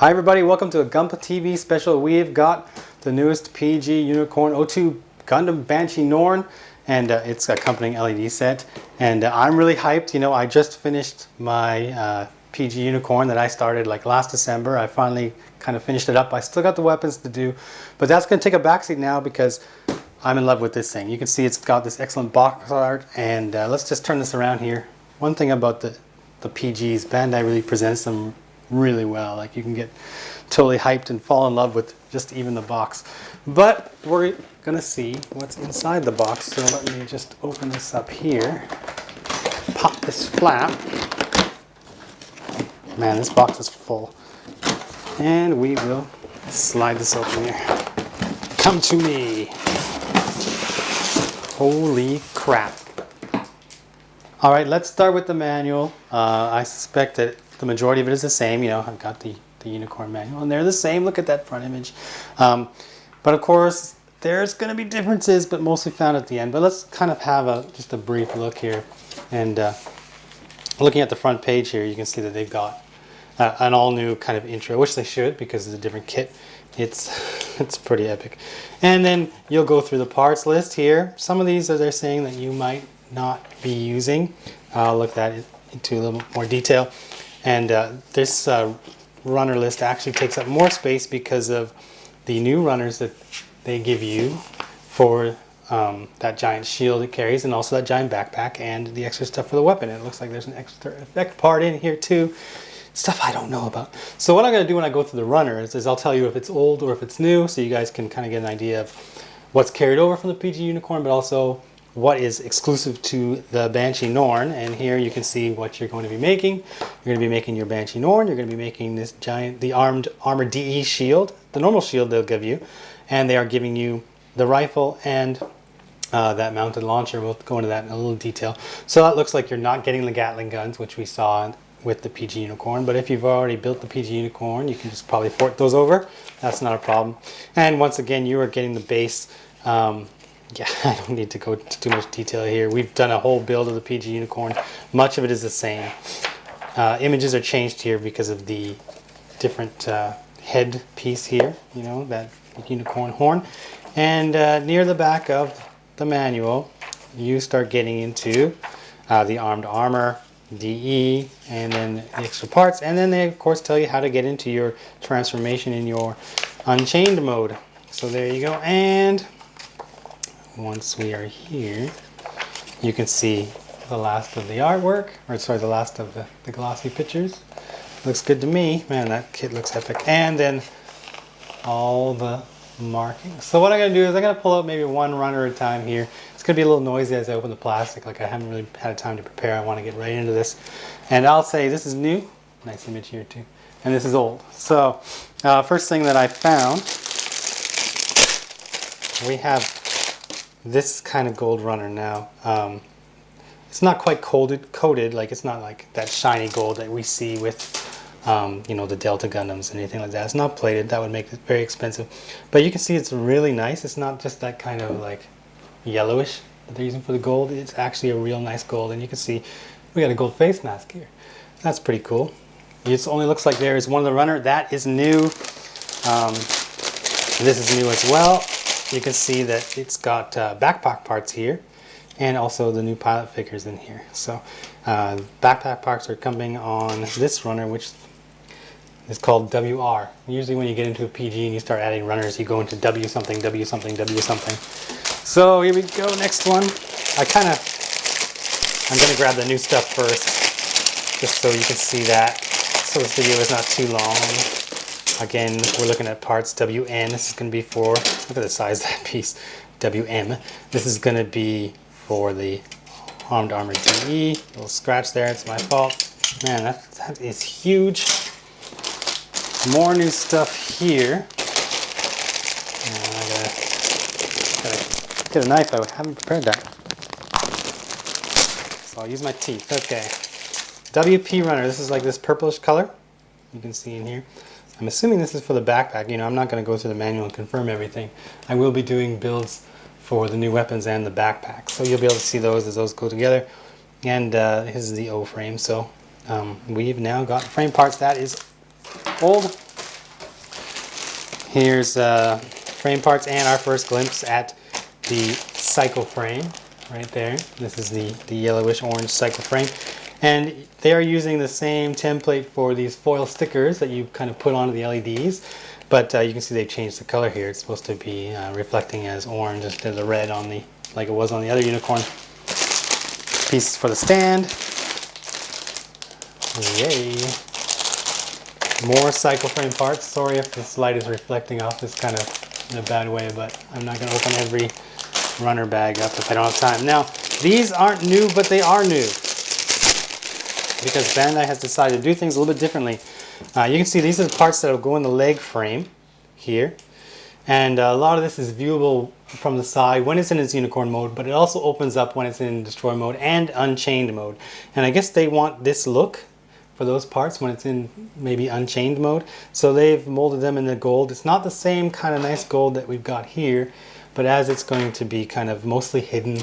Hi everybody, welcome to a Gunpla TV special. We've got the newest PG Unicorn O2 Gundam Banshee Norn, and it's accompanying LED set. And I'm really hyped. You know, I just finished my PG Unicorn that I started like last December. I finally kind of finished it up. I still got the weapons to do, but that's going to take a backseat now because I'm in love with this thing. You can see it's got this excellent box art, and let's just turn this around here. One thing about the PGs, Bandai really presents them really well. Like, you can get totally hyped and fall in love with just even the box. But we're gonna see what's inside the box, so let me just open this up here, pop this flap. Man, this box is full, and we will slide this open here. Come to me. Holy crap. All right, let's start with the manual. I suspect that the majority of it is the same. You know, I've got the Unicorn manual, and they're the same. Look at that front image. But of course, there's going to be differences, but mostly found at the end. But let's kind of have just a brief look here. And looking at the front page here, you can see that they've got an all-new kind of intro, which they should, because it's a different kit. It's pretty epic. And then you'll go through the parts list here. Some of these they're saying that you might not be using. I'll look at it into a little more detail. And this runner list actually takes up more space because of the new runners that they give you for that giant shield it carries, and also that giant backpack, and the extra stuff for the weapon. And it looks like there's an extra effect part in here too. Stuff I don't know about. So what I'm going to do when I go through the runners is I'll tell you if it's old or if it's new, so you guys can kind of get an idea of what's carried over from the PG Unicorn, but also what is exclusive to the Banshee Norn. And here you can see what you're going to be making. You're going to be making your Banshee Norn. You're going to be making this giant, the armor DE shield, the normal shield they'll give you, and they are giving you the rifle and that mounted launcher. We'll go into that in a little detail. So that looks like you're not getting the Gatling guns, which we saw with the PG Unicorn, but if you've already built the PG Unicorn, you can just probably port those over. That's not a problem. And once again, you are getting the base. Yeah, I don't need to go into too much detail here. We've done a whole build of the PG Unicorn. Much of it is the same. Images are changed here because of the different head piece here, you know, that unicorn horn. And near the back of the manual, you start getting into the armed armor, DE, and then the extra parts. And then they, of course, tell you how to get into your transformation in your Unchained mode. So there you go. And once we are here, you can see the last of the artwork, or sorry, the last of the glossy pictures. Looks good to me. Man, that kit looks epic. And then all the markings. So what I'm going to do is I'm going to pull out maybe one runner at a time here. It's going to be a little noisy as I open the plastic, like I haven't really had time to prepare. I want to get right into this. And I'll say this is new. Nice image here too. And this is old. So first thing that I found, we have this kind of gold runner now. It's not quite coated, like it's not like that shiny gold that we see with you know, the Delta Gundams and anything like that. It's not plated. That would make it very expensive. But you can see it's really nice. It's not just that kind of like yellowish that they're using for the gold. It's actually a real nice gold. And you can see we got a gold face mask here. That's pretty cool. It only looks like there is one of the runner. That is new. This is new as well. You can see that it's got backpack parts here, and also the new pilot figures in here. So backpack parts are coming on this runner, which is called WR. Usually when you get into a PG and you start adding runners, you go into W something, W something, W something. So here we go, next one. I'm going to grab the new stuff first, just so you can see that, so this video is not too long. Again, we're looking at parts WN. This is going to be for, look at the size of that piece, WM. This is going to be for the armed armor DE. A little scratch there, it's my fault. Man, that is huge. More new stuff here. And I gotta get a knife. I haven't prepared that. So I'll use my teeth. Okay. WP runner. This is like this purplish color. You can see in here. I'm assuming this is for the backpack. You know, I'm not going to go through the manual and confirm everything. I will be doing builds for the new weapons and the backpack, so you'll be able to see those as those go together. And this is the O frame. So we've now got frame parts. That is old. Here's frame parts and our first glimpse at the cycle frame right there. This is the yellowish orange cycle frame. And they are using the same template for these foil stickers that you kind of put onto the LEDs. But you can see they changed the color here. It's supposed to be reflecting as orange instead of the red on the, like it was on the other unicorn. Pieces for the stand. Yay. More cycle frame parts. Sorry if this light is reflecting off this kind of in a bad way, but I'm not going to open every runner bag up if I don't have time. Now, these aren't new, but they are new, because Bandai has decided to do things a little bit differently. You can see these are the parts that will go in the leg frame here, and a lot of this is viewable from the side when it's in its unicorn mode, but it also opens up when it's in destroy mode and unchained mode. And I guess they want this look for those parts when it's in maybe unchained mode, so they've molded them in the gold. It's not the same kind of nice gold that we've got here, but as it's going to be kind of mostly hidden,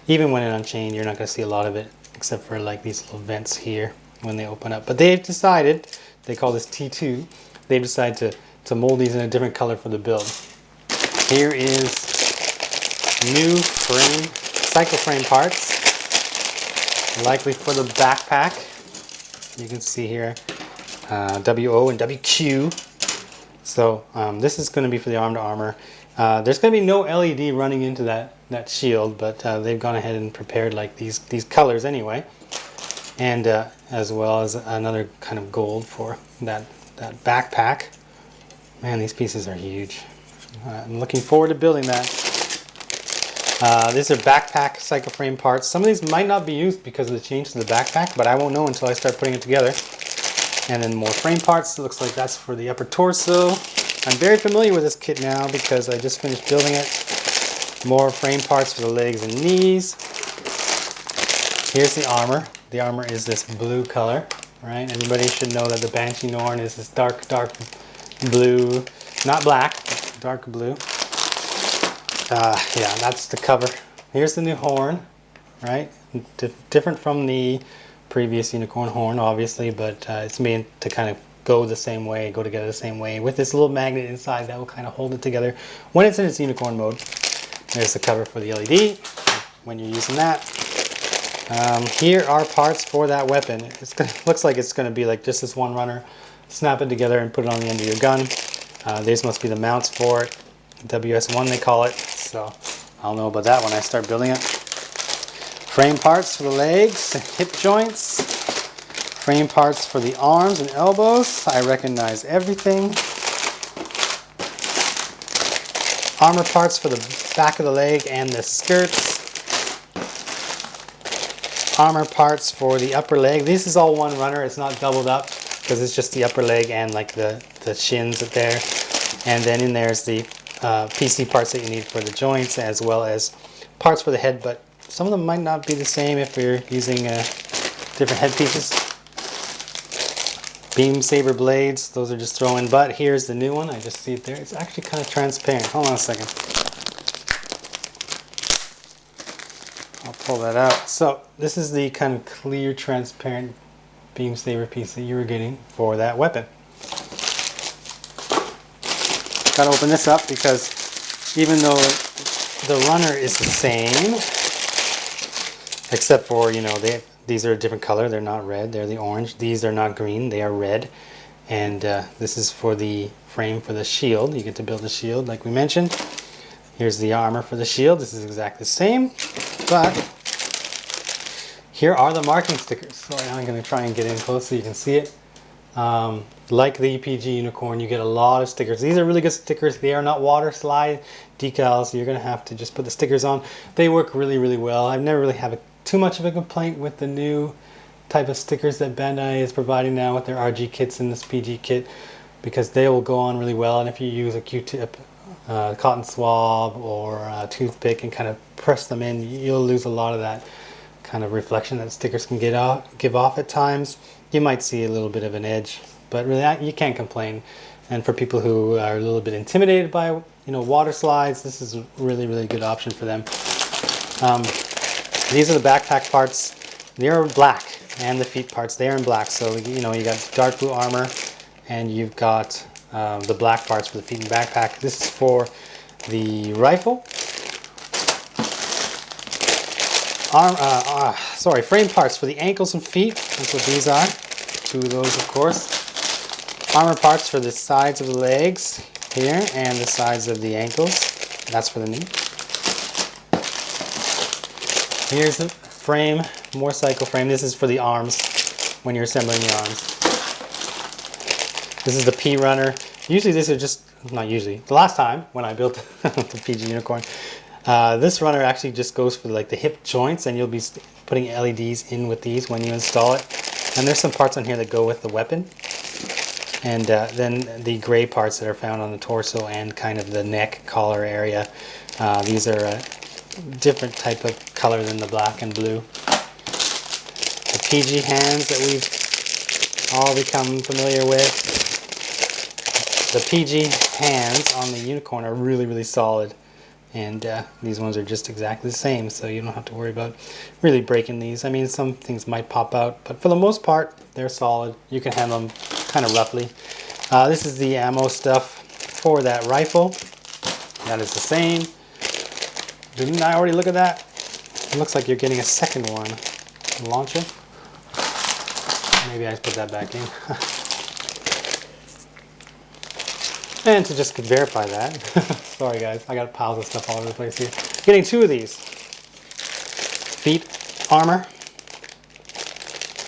even when in unchained, you're not going to see a lot of it, except for like these little vents here when they open up. But they've decided, they call this T2, they've decided to mold these in a different color for the build. Here is new frame, cycle frame parts, likely for the backpack. You can see here WO and WQ. So this is going to be for the arm to armor. There's going to be no LED running into that shield, but they've gone ahead and prepared like these colors anyway, and as well as another kind of gold for that backpack. Man, these pieces are huge. I'm looking forward to building that. These are backpack cycle frame parts. Some of these might not be used because of the change to the backpack, but I won't know until I start putting it together. And then more frame parts. It looks like that's for the upper torso. I'm very familiar with this kit now because I just finished building it. More frame parts for the legs and knees. Here's the armor. The armor is this blue color, right? Everybody should know that the Banshee Norn is this dark blue, not black, dark blue. Yeah, that's the cover. Here's the new horn, right? Different from the previous unicorn horn, obviously, but it's made to kind of go the same way, go together the same way, with this little magnet inside that will kind of hold it together when it's in its unicorn mode. There's the cover for the LED when you're using that. Here are parts for that weapon. Looks like it's going to be like just this one runner. Snap it together and put it on the end of your gun. These must be the mounts for it. WS1 they call it, so I'll know about that when I start building it. Frame parts for the legs and hip joints. Frame parts for the arms and elbows. I recognize everything. Armor parts for the back of the leg and the skirts. Armor parts for the upper leg. This is all one runner. It's not doubled up because it's just the upper leg and like the shins there. And then in there's the PC parts that you need for the joints, as well as parts for the head, but some of them might not be the same if you're using different head pieces. Beam saber blades, those are just thrown in, but here's the new one. I just see it there. It's actually kind of transparent. Hold on a second. I'll pull that out. So this is the kind of clear, transparent beam saber piece that you were getting for that weapon. Got to open this up because even though the runner is the same, except for, you know, these are a different color. They're not red. They're the orange. These are not green. They are red. And this is for the frame for the shield. You get to build a shield like we mentioned. Here's the armor for the shield. This is exactly the same, but here are the marking stickers. Sorry, I'm going to try and get in close so you can see it. Like the PG Unicorn, you get a lot of stickers. These are really good stickers. They are not water slide decals. You're going to have to just put the stickers on. They work really, really well. I've never really had too much of a complaint with the new type of stickers that Bandai is providing now with their RG kits and this PG kit, because they will go on really well. And if you use a Q-tip, cotton swab, or a toothpick and kind of press them in, you'll lose a lot of that kind of reflection that stickers can give off at times. You might see a little bit of an edge, but really you can't complain. And for people who are a little bit intimidated by, you know, water slides, this is a really, really good option for them. These are the backpack parts. They're black, and the feet parts, they are in black. So, you know, you got dark blue armor, and you've got the black parts for the feet and backpack. This is for the rifle. Frame parts for the ankles and feet. That's what these are. 2 of those, of course. Armor parts for the sides of the legs here and the sides of the ankles. That's for the knee. Here's the frame, more cycle frame. This is for the arms when you're assembling the arms. This is the P runner. Usually this is just, not usually, the last time when I built the PG Unicorn, this runner actually just goes for like the hip joints, and you'll be putting LEDs in with these when you install it. And there's some parts on here that go with the weapon. And then the gray parts that are found on the torso and kind of the neck collar area. These are a different type of color than the black and blue. The PG hands that we've all become familiar with. The PG hands on the Unicorn are really, really solid. And these ones are just exactly the same, so you don't have to worry about really breaking these. I mean, some things might pop out, but for the most part, they're solid. You can handle them kind of roughly. This is the ammo stuff for that rifle. That is the same. Didn't I already look at that? It looks like you're getting a second one. Launcher. Maybe I just put that back in. And to just verify that, sorry guys, I got piles of stuff all over the place here. Getting 2 of these. Feet armor.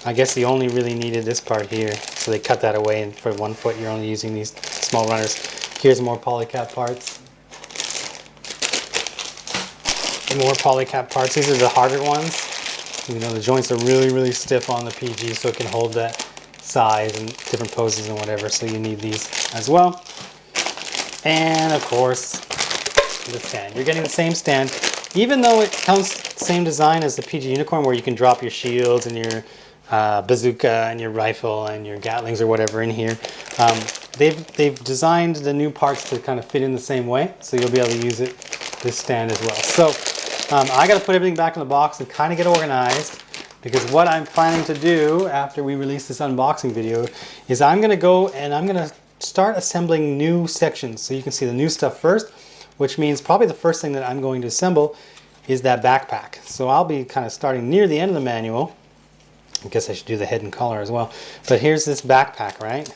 I guess you only really needed this part here, so they cut that away, and for 1 foot you're only using these small runners. Here's more polycap parts. More polycap parts. These are the harder ones. You know, the joints are really, really stiff on the PG, so it can hold that size and different poses and whatever, so you need these as well. And of course, the stand. You're getting the same stand, even though it comes same design as the PG Unicorn, where you can drop your shields and your bazooka and your rifle and your Gatlings or whatever in here. They've designed the new parts to kind of fit in the same way, so you'll be able to use this stand as well. So I got to put everything back in the box and kind of get organized, because what I'm planning to do after we release this unboxing video is I'm going to go and I'm going to start assembling new sections, so you can see the new stuff first, which means probably the first thing that I'm going to assemble is that backpack. So I'll be kind of starting near the end of the manual. I guess I should do the head and collar as well. But here's this backpack, right?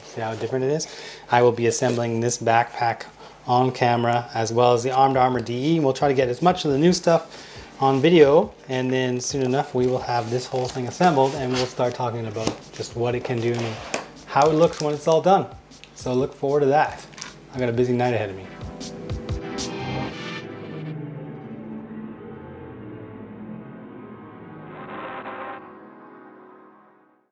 See how different it is? I will be assembling this backpack on camera, as well as the Armed Armor DE. We'll try to get as much of the new stuff on video, and then soon enough we will have this whole thing assembled, and we'll start talking about just what it can do and how it looks when it's all done. So look forward to that. I've got a busy night ahead of me.